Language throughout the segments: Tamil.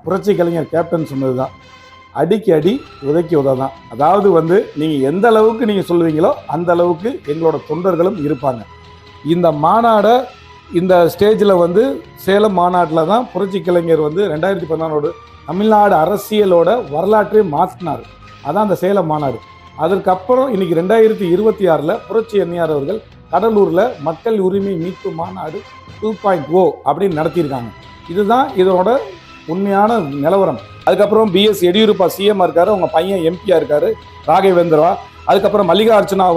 புரட்சி கலைஞர் கேப்டன் சொன்னது தான், அடிக்கு அடி உதைக்கு உதை தான். அதாவது நீங்கள் எந்த அளவுக்கு நீங்கள் சொல்லுவீங்களோ அந்த அளவுக்கு எங்களோட தொண்டர்களும் இருப்பாங்க. இந்த மாநாடை இந்த ஸ்டேஜில் சேலம் மாநாட்டில் தான் புரட்சி கலைஞர் 2014 தமிழ்நாடு அரசியலோட வரலாற்றை மாற்றினார். அதான் அந்த சேலம் மாநாடு. அதற்கப்புறம் இன்னைக்கு 2026 புரட்சி அன்னியார் அவர்கள் கடலூரில் மக்கள் உரிமை மீட்பு மாநாடு 2.0 அப்படின்னு நடத்தியிருக்காங்க. இதுதான் இதோட உண்மையான நிலவரம். அதுக்கப்புறம் பிஎஸ் எடியூரப்பா சிஎம் இருக்காரு, அவங்க பையன் எம்பியா இருக்காரு ராகவேந்திரா. அதுக்கப்புறம் மல்லிகா அர்ச்சனா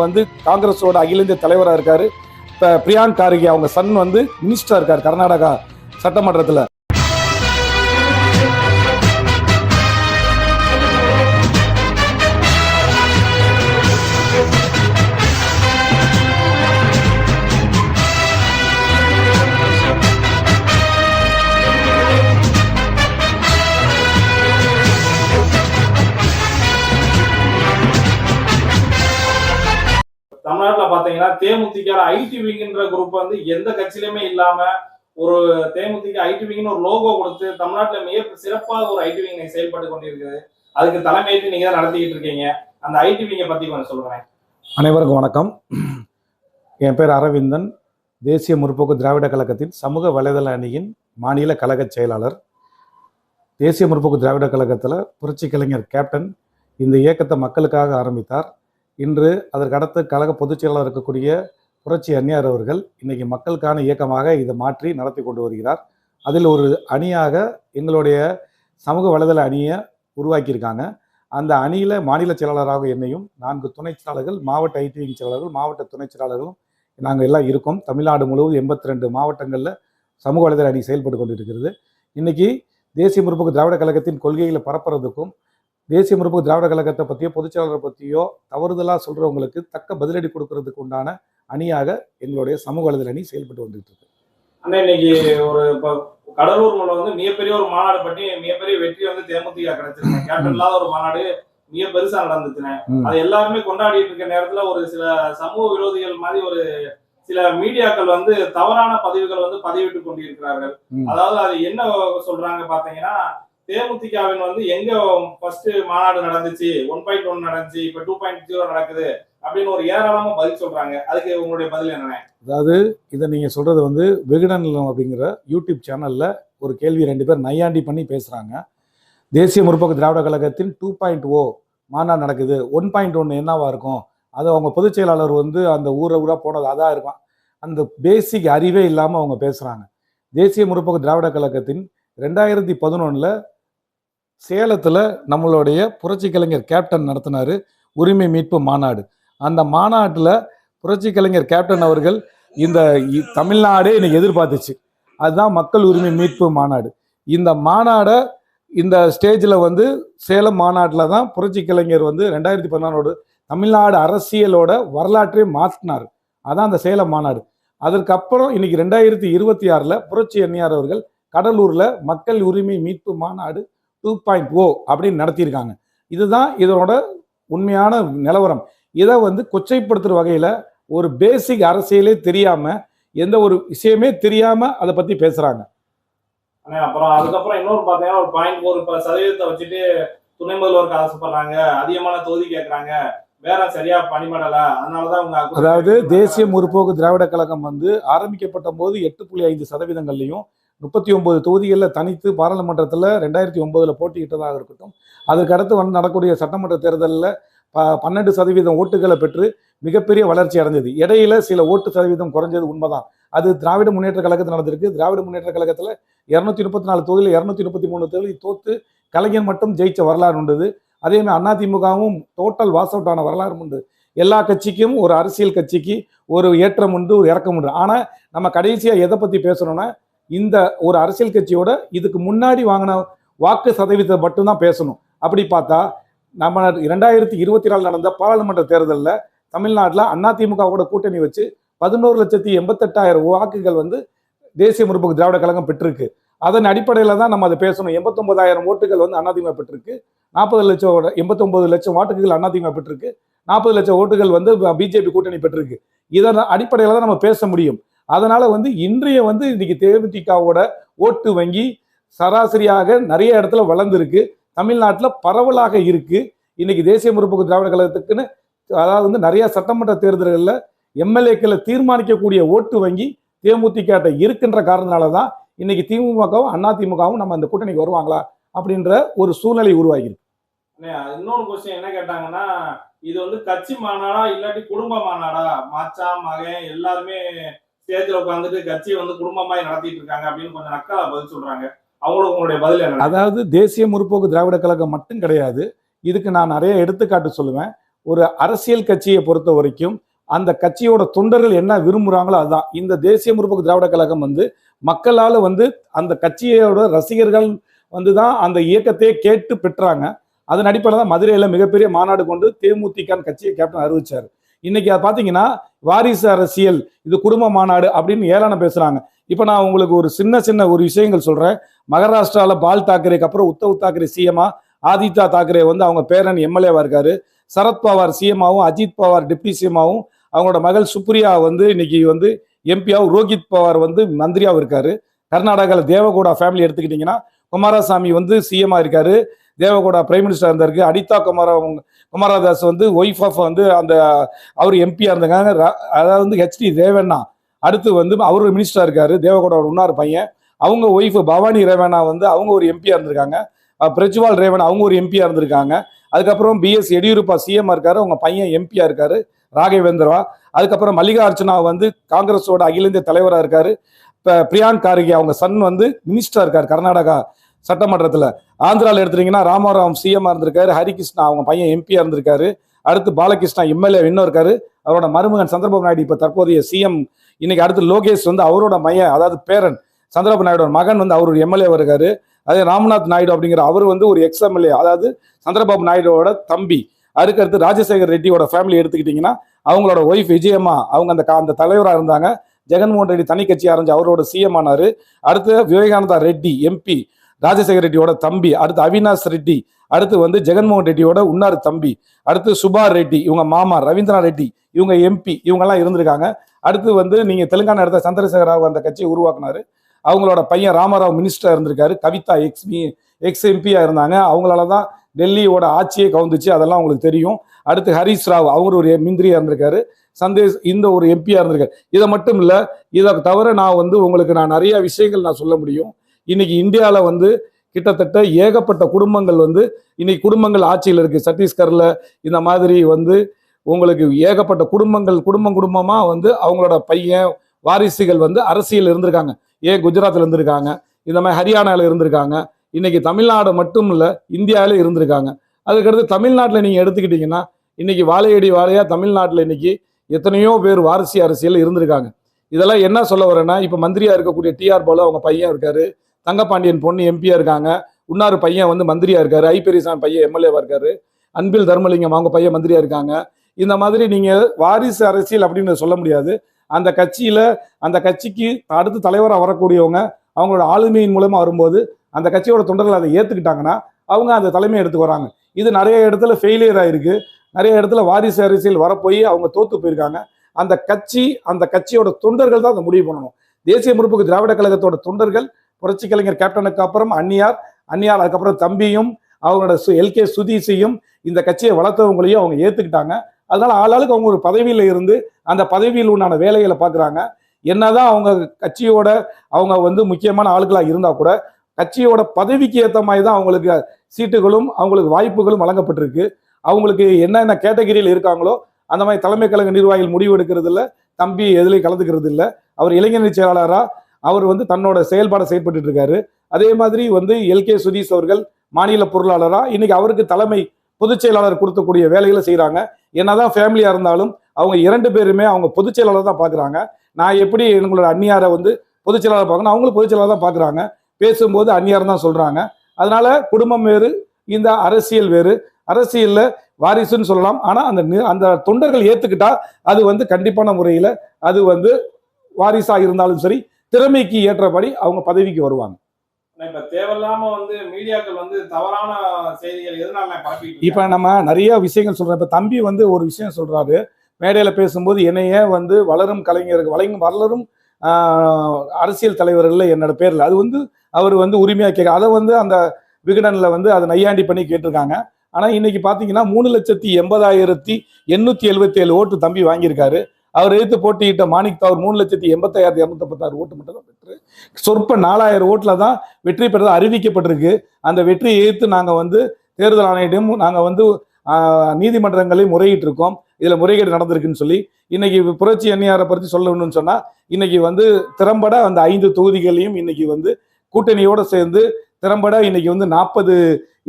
காங்கிரஸோட அகில இந்திய தலைவராக இருக்காரு. இப்போ பிரியாங்க் கார்கே அவங்க சன் மினிஸ்டராக இருக்கார் கர்நாடகா சட்டமன்றத்தில். தமிழ்நாட்டில் பார்த்தீங்கன்னா தேமுதிக ஐடி விங்ன்ற குரூப் எந்த கட்சியிலுமே இல்லாம ஒரு தேமுதிக ஐடி விங்னு ஒரு லோகோ கொடுத்து தமிழ்நாட்டில் மிக சிறப்பாக ஒரு ஐடி விங் செயல்பட்டு கொண்டிருக்குது. அதுக்கு தலைமையேற்று நீங்க தான் நடத்திக்கிட்டு இருக்கீங்க. அந்த ஐடி விங்கை பத்தி கொஞ்சம் சொல்லுங்க. அனைவருக்கும் வணக்கம். என் பேர் அரவிந்தன், தேசிய முற்போக்கு திராவிட கழகத்தின் சமூக வலைதள அணியின் மாநில கழக செயலாளர். தேசிய முற்போக்கு திராவிட கழகத்தில் புரட்சி கலைஞர் கேப்டன் இந்த இயக்கத்தை மக்களுக்காக ஆரம்பித்தார். இன்று அதற்கடுத்து கழக பொதுச் செயலாளர் இருக்கக்கூடிய புரட்சி அன்னியார் அவர்கள் இன்னைக்கு மக்களுக்கான இயக்கமாக இதை மாற்றி நடத்தி கொண்டு வருகிறார். அதில் ஒரு அணியாக எங்களுடைய சமூக வலைதள அணியை உருவாக்கியிருக்காங்க. அந்த அணியில் மாநில செயலாளராக என்னையும் 4 துணை செயலாளர்கள், மாவட்ட ஐடி விங் செயலாளர்கள், மாவட்ட துணை செயலாளர்களும் நாங்கள் எல்லாம் இருக்கோம். தமிழ்நாடு முழுவதும் 82 மாவட்டங்களில் சமூக வலைதள அணி செயல்பட்டு கொண்டு இருக்கிறது. இன்னைக்கு தேசிய முற்போக்கு திராவிட கழகத்தின் கொள்கைகளை பரப்புறதுக்கும் தேசிய முற்போக்கு திராவிட கழகத்தை பற்றியோ பொதுச்செயலாளரை பற்றியோ தவறுதலாக சொல்கிறவங்களுக்கு தக்க பதிலடி கொடுக்கறதுக்கு உண்டான அணியாக எங்களுடைய சமூக வலைதள அணி செயல்பட்டு வந்துட்டு இருக்கு. ஆனால் இன்னைக்கு ஒரு கடலூர் மிகப்பெரிய ஒரு மாநாடு பற்றி மிகப்பெரிய வெற்றி தேமுதிக கிடைச்சிருக்கேன். கேப்டன் இல்லாத ஒரு மாநாடு மிக பெருசா நடந்துச்சுன்னு அது எல்லாருமே கொண்டாடிட்டு இருக்க நேரத்துல ஒரு சில சமூக விரோதிகள் மாதிரி ஒரு சில மீடியாக்கள் தவறான பதிவுகள் பதிவிட்டு கொண்டிருக்கிறார்கள். அதாவது அது என்ன சொல்றாங்க பாத்தீங்கன்னா, தேமுதிகவின் எங்க ஃபர்ஸ்ட் மாநாடு நடந்துச்சு 1.1 நடந்துச்சு, இப்ப 2.0 நடக்குது அப்படின்னு ஒரு ஏராளமா பதில் சொல்றாங்க. அதுக்கு உங்களுடைய பதில் என்ன? அதாவது இதை நீங்க சொல்றது வெகுடன் அப்படிங்கிற யூடியூப் சேனல்ல ஒரு கேள்வி 2 பேர் நையாண்டி பண்ணி பேசுறாங்க. தேசிய முற்போக்கு திராவிட கழகத்தின் 2.0 மாநாடு நடக்குது, 1.1 என்னவா இருக்கும், அது அவங்க பொதுச் செயலாளர் அந்த ஊரா போனது அதான் இருக்கும். அந்த பேசிக் அறிவே இல்லாம அவங்க பேசுறாங்க. தேசிய முற்போக்கு திராவிட கழகத்தின் 2011 சேலத்தில் நம்மளுடைய புரட்சி கலைஞர் கேப்டன் நடத்தினார் உரிமை மீட்பு மாநாடு. அந்த மாநாட்டில் புரட்சி கலைஞர் கேப்டன் அவர்கள் இந்த தமிழ்நாடே இன்னைக்கு எதிர்பார்த்துச்சு. அதுதான் மக்கள் உரிமை மீட்பு மாநாடு. இந்த மாநாடை இந்த ஸ்டேஜில் சேலம் மாநாட்டில் தான் புரட்சி கலைஞர் 2014 தமிழ்நாடு அரசியலோட வரலாற்றை மாற்றினார். அதான் அந்த சேலம் மாநாடு. அதற்கப்புறம் இன்னைக்கு 2026 புரட்சி அன்னியார் அவர்கள் கடலூரில் மக்கள் உரிமை மீட்பு மாநாடு 2.0 அப்படின்னு நடத்தியிருக்காங்க. இதுதான் இதோட உண்மையான நிலவரம். இதை கொச்சைப்படுத்துற வகையில் ஒரு பேசிக் அரசியலே தெரியாம, எந்த ஒரு விஷயமே தெரியாம அதை பத்தி பேசுறாங்க. அப்புறம் அதுக்கப்புறம் இன்னொரு பாத்தீங்கன்னா ஒரு 0.4% வச்சுட்டு துணை முதல்வருக்கு ஆசைப்படுறாங்க, அதிகமான தொகுதி கேட்கறாங்க, வேற சரியா பணிபடல, அதனாலதான் அதாவது தேசிய முற்போக்கு திராவிட கழகம் ஆரம்பிக்கப்பட்ட போது 8.5%, 39 தொகுதிகளில் தனித்து பாராளுமன்றத்தில் 2009 போட்டியிட்டதாக இருக்கட்டும், அதுக்கடுத்து நடக்கக்கூடிய சட்டமன்ற தேர்தலில் 12% ஓட்டுகளை பெற்று மிகப்பெரிய வளர்ச்சி அடைஞ்சது. இடையில சில ஓட்டு சதவீதம் குறைஞ்சது உண்மைதான். அது திராவிட முன்னேற்ற கழகத்தில் நடந்திருக்கு. திராவிட முன்னேற்ற கழகத்தில் 234 தொகுதியில் 233 தொகுதி தோத்து கலைஞர் மட்டும் ஜெயிச்ச வரலாறு உண்டு. அதே மாதிரி அதிமுகவும் டோட்டல் வாஸ் அவுட் ஆன வரலாறு உண்டு. எல்லா கட்சிக்கும் ஒரு அரசியல் கட்சிக்கு ஒரு ஏற்றம் உண்டு, ஒரு இறக்கம் உண்டு. ஆனால் நம்ம கடைசியாக எதை பற்றி பேசணும்னா, இந்த ஒரு அரசியல் கட்சியோட இதுக்கு முன்னாடி வாங்கின வாக்கு சதவீதத்தை மட்டும்தான் பேசணும். அப்படி பார்த்தா நம்ம 2024 நடந்த பாராளுமன்ற தேர்தலில் தமிழ்நாட்டில் அதிமுகவோட கூட்டணி வச்சு 11,88,000 வாக்குகள் தேசிய முற்போக்கு திராவிட கழகம் பெற்றிருக்கு. அதன் அடிப்படையில் தான் நம்ம அதை பேசணும். 89,000 ஓட்டுகள் அதிமுக பெற்றிருக்கு, 89 லட்சம் வாக்குகள் அதிமுக பெற்றிருக்கு, 40 லட்சம் ஓட்டுகள் பிஜேபி கூட்டணி பெற்றிருக்கு. இதன் அடிப்படையில் தான் நம்ம பேச முடியும். அதனால இன்றைய இன்னைக்கு தேமுதிகவோட ஓட்டு வங்கி சராசரியாக நிறைய இடத்துல வளர்ந்துருக்கு, தமிழ்நாட்டில் பரவலாக இருக்கு. இன்னைக்கு தேசிய முற்போக்கு திராவிட கழகத்துக்குன்னு அதாவது வந்து நிறைய சட்டமன்ற தேர்தல்களில் எம்எல்ஏக்களை தீர்மானிக்கக்கூடிய ஓட்டு வங்கி தேமுதிக இருக்கின்ற காரணத்தினால தான் இன்னைக்கு திமுகவும் அதிமுகவும் நம்ம அந்த கூட்டணிக்கு வருவாங்களா அப்படின்ற ஒரு சூழ்நிலை உருவாகிருக்கு. இன்னொரு கொஸ்டின் என்ன கேட்டாங்கன்னா, இது வந்து கட்சி மாநாடா இல்லாட்டி குடும்ப மாநாடா? மச்சான் மகன் எல்லாருமே ஸ்டேஜ்ல உட்காந்துட்டு கட்சியை வந்து குடும்பமாய் நடத்திட்டு இருக்காங்க அப்படின்னு கொஞ்சம் நக்கலா பதில் சொல்றாங்க. அவங்களுக்கு உங்களுடைய பதில் என்ன? அதாவது தேசிய முற்போக்கு திராவிட கழகம் மட்டும் கிடையாது, இதுக்கு நான் நிறைய எடுத்துக்காட்டு சொல்லுவேன். ஒரு அரசியல் கட்சியை பொறுத்த வரைக்கும் அந்த கட்சியோட தொண்டர்கள் என்ன விரும்புறாங்களோ அதுதான். இந்த தேசிய முற்போக்கு திராவிட கழகம் வந்து மக்களால் வந்து அந்த கட்சியோட ரசிகர்கள் வந்து தான் அந்த இயக்கத்தையே கேட்டு பெற்றாங்க. அதன் அடிப்படையில் தான் மதுரையில் மிகப்பெரிய மாநாடு கொண்டு தேமுதிக கட்சியை கேப்டன் அறிவிச்சார். இன்னைக்கு அதை பார்த்தீங்கன்னா வாரிசு அரசியல், இது குடும்ப மாநாடு அப்படின்னு ஏளனம் பேசுறாங்க. இப்போ நான் உங்களுக்கு ஒரு சின்ன ஒரு விஷயங்கள் சொல்றேன். மகாராஷ்டிராவில் பால் தாக்கரேக்கு அப்புறம் உத்தவ் தாக்கரே சிஎம்மா, ஆதித்யா தாக்கரே வந்து அவங்க பேரன் எம்எல்ஏவா இருக்காரு, சரத்பவார் சிஎம்மாவும் அஜித் பவார் டிப்டி சிஎம்மாவும், அவங்களோட மகள் சுப்ரியா வந்து இன்னைக்கு வந்து எம்பியாவும், ரோஹித் பவார் வந்து மந்திரியாவும் இருக்காரு. கர்நாடகாவில் தேவகவுடா ஃபேமிலி எடுத்துக்கிட்டிங்கன்னா குமாரசாமி வந்து சிஎம்மா இருக்காரு, தேவகவுடா பிரைம் மினிஸ்டர் இருந்தாருக்கு, அனிதா குமாரதாஸ் வந்து ஒய்ஃப் ஆஃப் வந்து அந்த அவர் எம்பியா இருந்தாங்க. அதாவது வந்து ஹெச்டி ரேவண்ணா அடுத்து வந்து அவர் மினிஸ்டரா இருக்காரு, தேவகவுடாவோட இன்னொரு பையன். அவங்க ஒய்ஃப் பவானி ரேவண்ணா வந்து அவங்க ஒரு எம்பியா இருந்திருக்காங்க. பிரஜ்வால் ரேவண்ணா அவங்க ஒரு எம்பியா இருந்திருக்காங்க. அதுக்கப்புறம் பிஎஸ் எடியூரப்பா சிஎம் இருக்காரு, அவங்க பையன் எம்பியா இருக்காரு ராகவேந்திரா. அதுக்கப்புறம் மல்லிகார்ஜுனா வந்து காங்கிரஸோட அகில இந்திய தலைவராக இருக்காரு. இப்போ பிரியாங்க் கார்கே அவங்க சன் வந்து மினிஸ்டரா இருக்காரு கர்நாடகா சட்டமன்றத்தில். ஆந்திராவில் எடுத்துட்டீங்கன்னா ராமாராவ் சிஎம் இருந்திருக்காரு, ஹரிகிருஷ்ணா அவங்க பையன் எம்பியா இருந்திருக்காரு. அடுத்து பாலகிருஷ்ணா எம்எல்ஏ இன்னும் இருக்காரு. அவரோட மருமகன் சந்திரபாபு நாயுடு இப்போ தற்போதைய சிஎம். இன்னைக்கு அடுத்து லோகேஷ் வந்து அவரோட மையன், அதாவது பேரன் சந்திரபாபு நாயுடு மகன் வந்து அவர் எம்எல்ஏ இருக்காரு. அதே ராம்நாத் நாயுடு அப்படிங்கிற அவர் வந்து ஒரு எக்ஸ்எம்எல்ஏ, அதாவது சந்திரபாபு நாயுடுவோட தம்பி. அதுக்கடுத்து ராஜசேகர் ரெட்டியோட ஃபேமிலி எடுத்துக்கிட்டிங்கன்னா அவங்களோட ஒய்ஃப் விஜயம்மா அவங்க அந்த தலைவராக இருந்தாங்க. ஜெகன்மோகன் ரெட்டி தனி கட்சி ஆரம்பிச்சு அவரோட சிஎம் ஆனாரு. அடுத்து விவேகானந்தா ரெட்டி எம்பி, ராஜசேகர் ரெட்டியோட தம்பி. அடுத்து அவினாஷ் ரெட்டி, அடுத்து வந்து ஜெகன்மோகன் ரெட்டியோட உன்னார் தம்பி. அடுத்து சுபா ரெட்டி இவங்க மாமா, ரவீந்திரா ரெட்டி இவங்க எம்பி, இவங்கெல்லாம் இருந்திருக்காங்க. அடுத்து வந்து நீங்க தெலுங்கானா எடுத்த சந்திரசேகர ராவ் அந்த கட்சியை உருவாக்குனாரு. அவங்களோட பையன் ராமராவ் மினிஸ்டர் இருந்திருக்காரு. கவிதா எக்ஸ் எம்பியா இருந்தாங்க. அவங்களால தான் டெல்லியோட ஆட்சியை கவுந்துச்சு, அதெல்லாம் உங்களுக்கு தெரியும். அடுத்து ஹரீஷ் ராவ் அவர் ஒரு மந்திரியா இருந்திருக்காரு. சந்தேஷ் இந்த ஒரு எம்பியா இருந்திருக்காரு. இதை மட்டும் இல்லை, இதை தவிர நான் வந்து உங்களுக்கு நான் நிறைய விஷயங்கள் நான் சொல்ல முடியும். இன்னைக்கு இந்தியாவில் வந்து கிட்டத்தட்ட ஏகப்பட்ட குடும்பங்கள் வந்து இன்னைக்கு குடும்பங்கள் ஆட்சியில் இருக்கு. சத்தீஸ்கர்ல இந்த மாதிரி வந்து உங்களுக்கு ஏகப்பட்ட குடும்பமா வந்து அவங்களோட பையன் வாரிசுகள் வந்து அரசியல் இருந்திருக்காங்க. குஜராத்ல இருந்திருக்காங்க, இந்த மாதிரி ஹரியானால இருந்திருக்காங்க. இன்னைக்கு தமிழ்நாடு மட்டும் இல்லை இந்தியாவில இருந்திருக்காங்க. அதுக்கடுத்து தமிழ்நாட்டில் நீங்க எடுத்துக்கிட்டீங்கன்னா இன்னைக்கு வாழையடி வாழையா தமிழ்நாட்டில் இன்னைக்கு எத்தனையோ பேர் வாரிசு அரசியல் இருந்திருக்காங்க. இதெல்லாம் என்ன சொல்ல வரேன்னா, இப்போ மந்திரியா இருக்கக்கூடிய டிஆர் பாலு அவங்க பையன் இருக்காரு, தங்கப்பாண்டியன் பொண்ணு எம்பியா இருக்காங்க, இன்னொரு பையன் வந்து மந்திரியா இருக்காரு, ஐ பெரியசாமி பையன் எம்எல்ஏவா இருக்காரு, அன்பில் தர்மலிங்கம் அவங்க பையன் மந்திரியா இருக்காங்க. இந்த மாதிரி நீங்க வாரிசு அரசியல் அப்படின்னு சொல்ல முடியாது. அந்த கட்சியில அந்த கட்சிக்கு அடுத்து தலைவராக வரக்கூடியவங்க அவங்களோட ஆளுமையின் மூலமா வரும்போது அந்த கட்சியோட தொண்டர்கள் அதை ஏத்துக்கிட்டாங்கன்னா அவங்க அந்த தலைமையை எடுத்து வராங்க. இது நிறைய இடத்துல ஃபெயிலியர் ஆயிருக்கு. நிறைய இடத்துல வாரிசு அரசியல் வரப்போய் அவங்க தோத்து போயிருக்காங்க. அந்த கட்சியோட தொண்டர்கள் தான் அதை முடிவு பண்ணணும். தேசிய முற்போக்கு திராவிட கழகத்தோட தொண்டர்கள் புரட்சி கலைஞர் கேப்டனுக்கு அப்புறம் அந்நியார் அதுக்கப்புறம் தம்பியும் அவங்களோட எல்கே சுதீஷையும் இந்த கட்சியை வளர்த்தவங்களையும் அவங்க ஏத்துக்கிட்டாங்க. அதனால ஆளாளுக்கு அவங்க ஒரு பதவியில இருந்து அந்த பதவியில் உண்டான வேலைகளை பார்க்குறாங்க. என்னதான் அவங்க கட்சியோட அவங்க வந்து முக்கியமான ஆளுகளாக இருந்தா கூட கட்சியோட பதவிக்கு ஏற்ற மாதிரி தான் அவங்களுக்கு சீட்டுகளும் அவங்களுக்கு வாய்ப்புகளும் வழங்கப்பட்டிருக்கு. அவங்களுக்கு என்னென்ன கேட்டகரியில் இருக்காங்களோ அந்த மாதிரி தலைமை கழக நிர்வாகிகள் முடிவு எடுக்கிறது இல்லை, தம்பி எதுலையும் கலந்துக்கிறது இல்லை. அவர் இளைஞரணி செயலாளராக அவர் வந்து தன்னோட செயல்பாடை செயல்பட்டு இருக்காரு. அதே மாதிரி வந்து எல்கே சுதீஷ் அவர்கள் மாநில பொருளாளராக இன்னைக்கு அவருக்கு தலைமை பொதுச் செயலாளர் கொடுக்கக்கூடிய வேலைகளை செய்கிறாங்க. என்னதான் ஃபேமிலியாக இருந்தாலும் அவங்க 2 பேருமே அவங்க பொதுச் செயலாளர் தான் பார்க்குறாங்க. நான் எப்படி எங்களோட அந்நியாரை வந்து பொதுச் செயலாளர் பார்க்கணும், அவங்களும் பொதுச் செயலாளர் தான் பார்க்குறாங்க. பேசும்போது அந்நியார் தான் சொல்கிறாங்க. அதனால குடும்பம் வேறு, இந்த அரசியல் வேறு. அரசியலில் வாரிசுன்னு சொல்லலாம், ஆனால் அந்த தொண்டர்கள் ஏற்றுக்கிட்டா அது வந்து கண்டிப்பான முறையில் அது வந்து வாரிசாக இருந்தாலும் சரி திறமைக்கு ஏற்றபடி அவங்க பதவிக்கு வருவாங்க. இப்ப தேவையில்லாம வந்து மீடியாக்கள் வந்து தவறான செய்திகள் எதனால பரப்பிட்டு இப்ப நம்ம நிறைய விஷயங்கள் சொல்றோம். இப்ப தம்பி வந்து ஒரு விஷயம் சொல்றாரு, மேடையில பேசும்போது என்னையே வந்து வளரும் கலைஞர்கள் வளரும் அரசியல் தலைவர்கள் என்னோட பேர்ல அது வந்து அவர் வந்து உரிமையா கேட்க அதை வந்து அந்த விகடன்ல வந்து அதை நையாண்டி பண்ணி கேட்டிருக்காங்க. ஆனா இன்னைக்கு பாத்தீங்கன்னா 3,80,877 ஓட்டு தம்பி வாங்கியிருக்காரு. அவர் எதிர்த்து போட்டியிட்ட மாணிக் தாவூர் 3,85,216 ஓட்டு மட்டும் தான் பெற்று சொற்ப 4,000 ஓட்டுல தான் வெற்றி பெற்றதா அறிவிக்கப்பட்டிருக்கு. அந்த வெற்றியை எதிர்த்து நாங்க வந்து தேர்தல் ஆணையத்தையும் நாங்க வந்து நீதிமன்றங்களையும் முறையிட்டு இருக்கோம். இதுல முறைகேடு நடந்திருக்குன்னு சொல்லி இன்னைக்கு புரட்சி அன்னியாரை பற்றி சொல்லணும்னு சொன்னா இன்னைக்கு வந்து திறம்பட அந்த 5 தொகுதிகளையும் இன்னைக்கு வந்து கூட்டணியோட சேர்ந்து திறம்பட இன்னைக்கு வந்து 40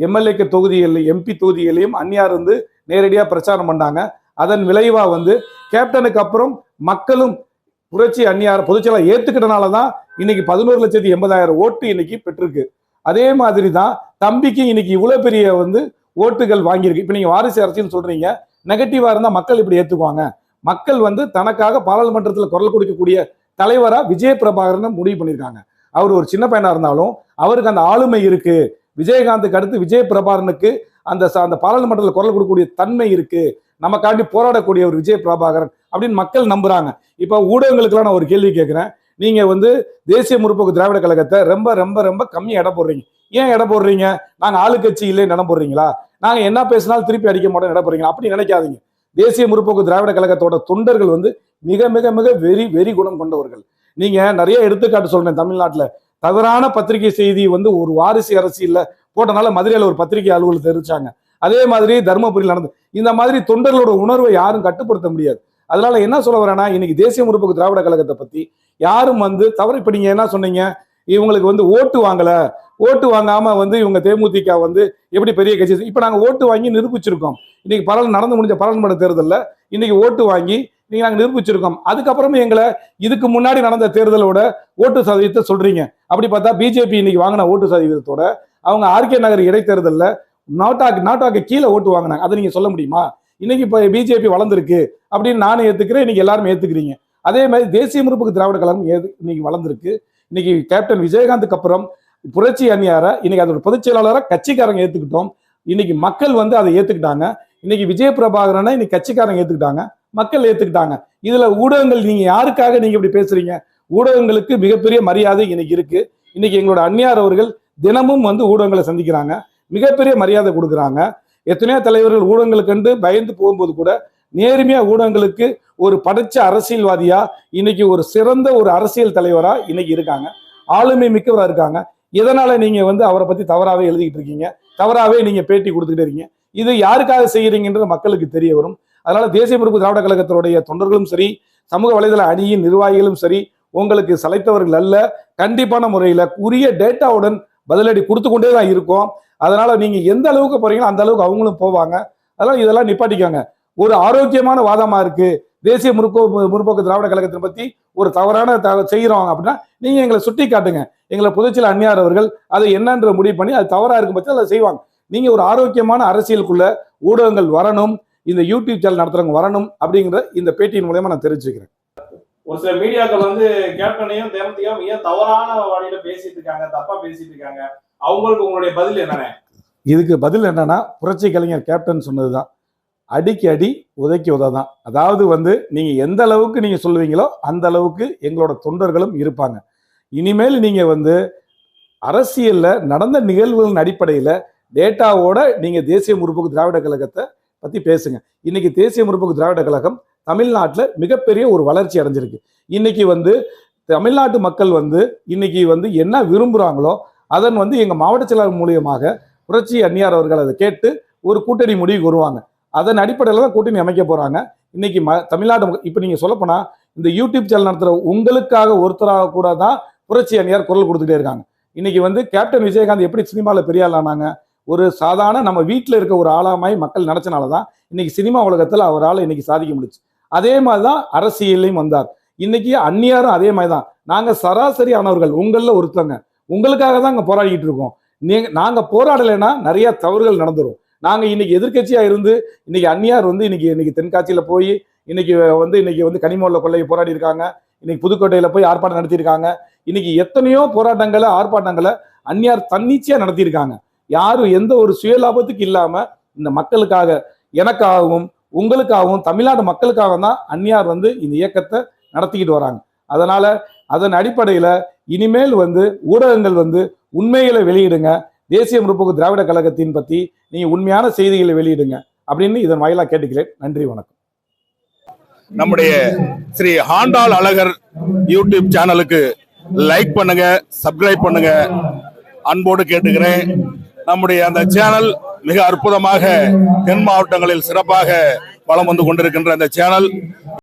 எம்எல்ஏக்கு தொகுதிகள் எம்பி தொகுதிகளையும் அந்நியார் வந்து நேரடியாக பிரச்சாரம் பண்ணாங்க. அதன் விளைவா வந்து கேப்டனுக்கு அப்புறம் மக்களும் புரட்சி அந்நியார் பொதுச்செயலாளர் ஏத்துக்கிட்டனால தான் இன்னைக்கு 11,80,000 ஓட்டு இன்னைக்கு பெற்றிருக்கு. அதே மாதிரி தான் தம்பிக்கு இன்னைக்கு இவ்வளவு பெரிய வந்து ஓட்டுகள் வாங்கியிருக்கு. இப்ப நீங்க வாரிசு அரசியல் சொல்றீங்க, நெகட்டிவா இருந்தா மக்கள் இப்படி ஏத்துக்குவாங்க. மக்கள் வந்து தனக்காக பாராளுமன்றத்தில் குரல் கொடுக்கக்கூடிய தலைவரா விஜய பிரபாகரன் முடிவு பண்ணியிருக்காங்க. அவர் ஒரு சின்ன பையனா இருந்தாலும் அவருக்கு அந்த ஆளுமை இருக்கு. விஜயகாந்துக்கு அடுத்து விஜய பிரபாகரனுக்கு அந்த பாராளுமன்றத்தில் குரல் கொடுக்கக்கூடிய தன்மை இருக்கு. நமக்காண்டி போராடக்கூடிய ஒரு விஜய பிரபாகரன் அப்படின்னு மக்கள் நம்புறாங்க. இப்ப ஊடகங்களுக்கெல்லாம் நான் ஒரு கேள்வி கேட்கிறேன். நீங்க வந்து தேசிய முற்போக்கு திராவிட கழகத்தை ரொம்ப ரொம்ப ரொம்ப கம்மியா இடம் போடுறீங்க. ஏன் இடம் போடுறீங்க? நாங்க ஆளுங்கட்சி இல்லைன்னு இடம் போடுறீங்களா? நாங்க என்ன பேசினாலும் திருப்பி அடிக்க மாட்டோம் இடம் போடுறீங்க அப்படி நினைக்காதீங்க. தேசிய முற்போக்கு திராவிட கழகத்தோட தொண்டர்கள் வந்து மிக மிக மிக வெறி குணம் கொண்டவர்கள். நீங்க நிறைய எடுத்துக்காட்டு சொல்றேன். தமிழ்நாட்டுல தவறான பத்திரிகை செய்தி வந்து ஒரு வாரிசு அரசியல்ல போட்டனால மதுரையில ஒரு பத்திரிகை அலுவலர் தெரிவிச்சாங்க. அதே மாதிரி தருமபுரியில் நடந்து இந்த மாதிரி தொண்டர்களோட உணர்வை யாரும் கட்டுப்படுத்த முடியாது. அதனால என்ன சொல்ல வரேன்னா, இன்னைக்கு தேசிய முற்போக்கு திராவிட கழகத்தை பத்தி யாரும் வந்து தவறு. இப்ப நீங்க என்ன சொன்னீங்க, இவங்களுக்கு வந்து ஓட்டு வாங்கல, ஓட்டு வாங்காம வந்து இவங்க தேமுதிக வந்து எப்படி பெரிய கட்சி. இப்ப நாங்க ஓட்டு வாங்கி நிரூபிச்சிருக்கோம். இன்னைக்கு நடந்து முடிஞ்ச பாராளுமன்ற தேர்தலில் இன்னைக்கு ஓட்டு வாங்கி நீங்க நாங்க நிரூபிச்சிருக்கோம். அதுக்கப்புறமே எங்களை இதுக்கு முன்னாடி நடந்த தேர்தலோட ஓட்டு சதவீதத்தை சொல்றீங்க. அப்படி பார்த்தா பிஜேபி இன்னைக்கு வாங்கின ஓட்டு சதவீதத்தோட அவங்க ஆர்கே நகர் இடைத்தேர்தலில் நாட்டாக்கு கீழே ஓட்டு வாங்கினாங்க. அதை நீங்க சொல்ல முடியுமா? இன்னைக்கு இப்ப பிஜேபி வளர்ந்துருக்கு அப்படின்னு நானும் ஏத்துக்கிறேன், இன்னைக்கு எல்லாரும் ஏத்துக்கிறீங்க. அதே மாதிரி தேசிய முற்போக்கு திராவிட கழகம் இன்னைக்கு வளர்ந்துருக்கு. இன்னைக்கு கேப்டன் விஜயகாந்துக்கு அப்புறம் புரட்சி அந்நியார இன்னைக்கு அதோட பொதுச் செயலாளராக கட்சிக்காரங்க ஏத்துக்கிட்டோம். இன்னைக்கு மக்கள் வந்து அதை ஏத்துக்கிட்டாங்க. இன்னைக்கு விஜய பிரபாகரனை இன்னைக்கு கட்சிக்காரங்க ஏத்துக்கிட்டாங்க, மக்கள் ஏத்துக்கிட்டாங்க. இதுல ஊடகங்கள் நீங்க யாருக்காக நீங்க இப்படி பேசுறீங்க? ஊடகங்களுக்கு மிகப்பெரிய மரியாதை இன்னைக்கு இருக்கு. இன்னைக்கு எங்களோட அந்நியார் அவர்கள் தினமும் வந்து ஊடகங்களை சந்திக்கிறாங்க, மிகப்பெரிய மரியாதை கொடுக்குறாங்க. எத்தனையோ தலைவர்கள் ஊடகங்களுக்கு கண்டு பயந்து போகும்போது கூட நேர்மையா ஊடகங்களுக்கு ஒரு படைச்ச அரசியல்வாதியா இன்னைக்கு ஒரு சிறந்த ஒரு அரசியல் தலைவரா இன்னைக்கு இருக்காங்க, ஆளுமை மிக்கவரா இருக்காங்க. இதனால நீங்க வந்து அவரை பத்தி தவறாவே எழுதிக்கிட்டு இருக்கீங்க, தவறாவே நீங்க பேட்டி கொடுத்துக்கிட்டே இருக்கீங்க. இது யாருக்காக செய்யறீங்கன்றது மக்களுக்கு தெரிய வரும். அதனால தேசிய முற்போக்கு திராவிட கழகத்தினுடைய தொண்டர்களும் சரி, சமூக வலைதள அணியின் நிர்வாகிகளும் சரி, உங்களுக்கு சளைத்தவர்கள் அல்ல. கண்டிப்பான முறையில உரிய டேட்டாவுடன் பதிலடி கொடுத்து கொண்டே தான் இருக்கும். அதனால நீங்க எந்த அளவுக்கு போறீங்களோ அந்த அளவுக்கு அவங்களும் போவாங்க. அதனால இதெல்லாம் நிப்பாட்டிக்காங்க. ஒரு ஆரோக்கியமான வாதமா இருக்கு. தேசிய முற்போக்கு திராவிட கழகத்தை பத்தி ஒரு தவறான செய்யறோம் அப்படின்னா நீங்க எங்களை சுட்டி காட்டுங்க. எங்களை பொதுச்செயலாளர் அந்நியார் அவர்கள் அதை என்னன்ற முடிவு பண்ணி அது தவறா இருக்கும் பட்சத்தில் அதை செய்வாங்க. நீங்க ஒரு ஆரோக்கியமான அரசியலுக்குள்ள ஊடகங்கள் வரணும், இந்த யூடியூப் சேனல் நடத்துறவங்க வரணும் அப்படிங்கிற இந்த பேட்டியின் மூலமா நான் தெரிஞ்சுக்கிறேன். ஒரு சில மீடியாக்கள் வந்து கேப்டனையும் தேமுதிகவும் ஏன் தவறான வழியில பேசிட்டு இருக்காங்க, தப்பா பேசிட்டு இருக்காங்க, அவங்களுக்கு உங்களுடைய பதில் என்னென்ன? இதுக்கு பதில் என்னன்னா, புரட்சி கலைஞர் கேப்டன் சொன்னதுதான், அடிக்கு அடி உதைக்கு உததான். அதாவது வந்து நீங்க எந்த அளவுக்கு நீங்க சொல்லுவீங்களோ அந்த அளவுக்கு எங்களோட தொண்டர்களும் இருப்பாங்க. இனிமேல் நீங்க வந்து அரசியல்ல நடந்த நிகழ்வுகளின் அடிப்படையில டேட்டாவோட நீங்க தேசிய முற்போக்கு திராவிட கழகத்தை பத்தி பேசுங்க. இன்னைக்கு தேசிய முற்போக்கு திராவிட கழகம் தமிழ்நாட்டில் மிகப்பெரிய ஒரு வளர்ச்சி அடைஞ்சிருக்கு. இன்னைக்கு வந்து தமிழ்நாட்டு மக்கள் வந்து இன்னைக்கு வந்து என்ன விரும்புறாங்களோ அதன் வந்து எங்க மாவட்ட செயலாளர் மூலியமாக புரட்சி அந்நியார் அவர்கள் அதை கேட்டு ஒரு கூட்டணி முடிவுக்கு வருவாங்க. அதன் அடிப்படையில் தான் கூட்டணி அமைக்க போறாங்க. இன்னைக்கு தமிழ்நாட்டு இப்ப நீங்க சொல்லப்போனா இந்த யூடியூப் சேனல் நடத்துற உங்களுக்காக ஒருத்தராக கூட தான் புரட்சி அந்நியார் குரல் கொடுத்துட்டே இருக்காங்க. இன்னைக்கு வந்து கேப்டன் விஜயகாந்த் எப்படி சினிமாவில் பெரிய ஆளானாங்க? ஒரு சாதாரண நம்ம வீட்டில் இருக்க ஒரு ஆளாமாய் மக்கள் நினைச்சனாலதான் இன்னைக்கு சினிமா உலகத்தில் அவரால் இன்னைக்கு சாதிக்க முடிச்சு. அதே மாதிரிதான் அரசியலையும் வந்தார். இன்னைக்கு அந்நியாரும் அதே மாதிரிதான். நாங்க சராசரியானவர்கள், உங்களில் ஒருத்தங்க, உங்களுக்காக தான் அங்க போராடிக்கிட்டு இருக்கோம். நாங்க போராடலைன்னா நிறைய தவறுகள் நடந்துரும். நாங்க இன்னைக்கு எதிர்கட்சியா இருந்து இன்னைக்கு அந்நியார் வந்து இன்னைக்கு தென்காட்சியில போய் இன்னைக்கு வந்து கனிமோல்ல கொள்ளையை போராடி இருக்காங்க. இன்னைக்கு புதுக்கோட்டையில போய் ஆர்ப்பாட்டம் நடத்தியிருக்காங்க. இன்னைக்கு எத்தனையோ போராட்டங்களை ஆர்ப்பாட்டங்களை அந்நியார் தன்னிச்சையா நடத்தியிருக்காங்க. யாரும் எந்த ஒரு சுயலாபத்துக்கு இல்லாம இந்த மக்களுக்காக, எனக்காகவும் உங்களுக்காகவும் தமிழ்நாடு மக்களுக்காக தான் அந்நியார் வந்து இந்த இயக்கத்தை நடத்திக்கிட்டு வராங்க. அதனால அதன் அடிப்படையில் இனிமேல் வந்து ஊடகங்கள் வந்து உண்மைகளை வெளியிடுங்க, தேசிய முற்போக்கு திராவிட கழகத்தின் பற்றி நீங்கள் உண்மையான செய்திகளை வெளியிடுங்க அப்படின்னு இதன் வாயிலாக கேட்டுக்கிறேன். நன்றி, வணக்கம். நம்முடைய ஸ்ரீ ஆண்டாள் அழகர் யூடியூப் சேனலுக்கு லைக் பண்ணுங்க, சப்ஸ்கிரைப் பண்ணுங்க, அன்போடு கேட்டுக்கிறேன். நம்முடைய அந்த சேனல் மிக அற்புதமாக தென் மாவட்டங்களில் சிறப்பாக வலம் வந்து கொண்டிருக்கின்ற அந்த சேனல்